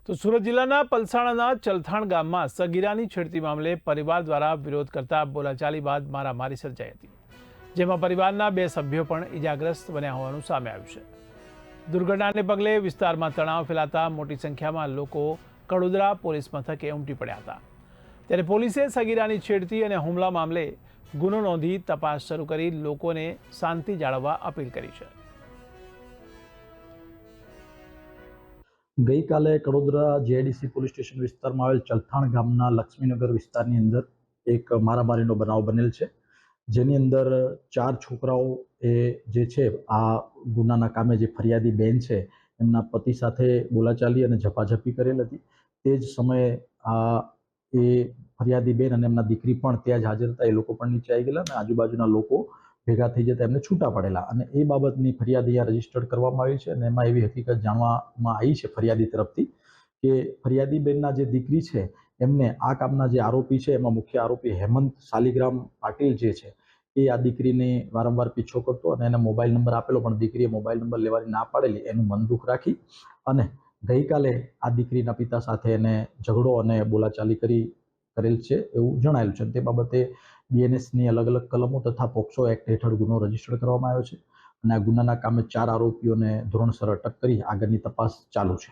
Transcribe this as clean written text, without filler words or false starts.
તો સુરત જિલ્લાના પલસાણાના ચલથાણ ગામમાં સગીરાની છેડતી મામલે પરિવાર દ્વારા વિરોધ કરતા બોલાચાલી બાદ મારામારી સર્જાઈ હતી, જેમાં પરિવારના 2 સભ્યો પણ ઇજાગ્રસ્ત બન્યા હોવાનું સામે આવ્યું છે। દુર્ઘટનાને પગલે વિસ્તારમાં તણાવ ફેલાતા મોટી સંખ્યામાં લોકો કડોદરા પોલીસ મથકે ઉમટી પડ્યા હતા। ત્યારે પોલીસે સગીરાની છેડતી અને હુમલા મામલે ગુનો નોંધી તપાસ શરૂ કરી લોકોને શાંતિ જાળવવા અપીલ કરી છે। ગઈકાલે કડોદરા જીઆઈડીસી પોલીસ સ્ટેશન વિસ્તારમાં આવેલ ચલથાણ ગામના લક્ષ્મીનગર વિસ્તારની અંદર એક મારામારીનો બનાવ બનેલ છે, જેની અંદર 4 છોકરાઓ જે છે આ ગુનાના કામે જે ફરિયાદી બેન છે એમના પતિ સાથે બોલાચાલી અને ઝપાઝપી કરેલ હતી। તે જ સમયે એ ફરિયાદી બેન અને એમના દીકરી પણ ત્યાં જ હાજર હતા। એ લોકો પણ નીચે આવી ગયેલા અને આજુબાજુના લોકો ભેગા થઈ જતા એમને છૂટા પડેલા અને એ બાબતની ફરિયાદ અહીંયા રજીસ્ટર્ડ કરવામાં આવી છે અને એમાં એવી હકીકત જાણવામાં આવી છે ફરિયાદી તરફથી કે ફરિયાદી બેનના જે દીકરી છે એમને આ કામના જે આરોપી છે એમાં મુખ્ય આરોપી હેમંત શાલિગ્રામ પાટીલ જે છે એ આ દીકરીને વારંવાર પીછો કરતો અને એને મોબાઈલ નંબર આપેલો, પણ દીકરીએ મોબાઈલ નંબર લેવાની ના પાડેલી। એનું મન દુઃખ રાખી અને ગઈકાલે આ દીકરીના પિતા સાથે એને ઝઘડો અને બોલાચાલી કરેલ છે એવું જણાયેલું છે। તે બાબતે બીએનએસની અલગ-અલગ કલમો તથા પોક્સો એક્ટ હેઠળ ગુનો રજીસ્ટર કરવામાં આવ્યો છે અને આ ગુનાના કામે 4 આરોપીઓને ધોરણસર અટક કરી આગળની તપાસ ચાલુ છે।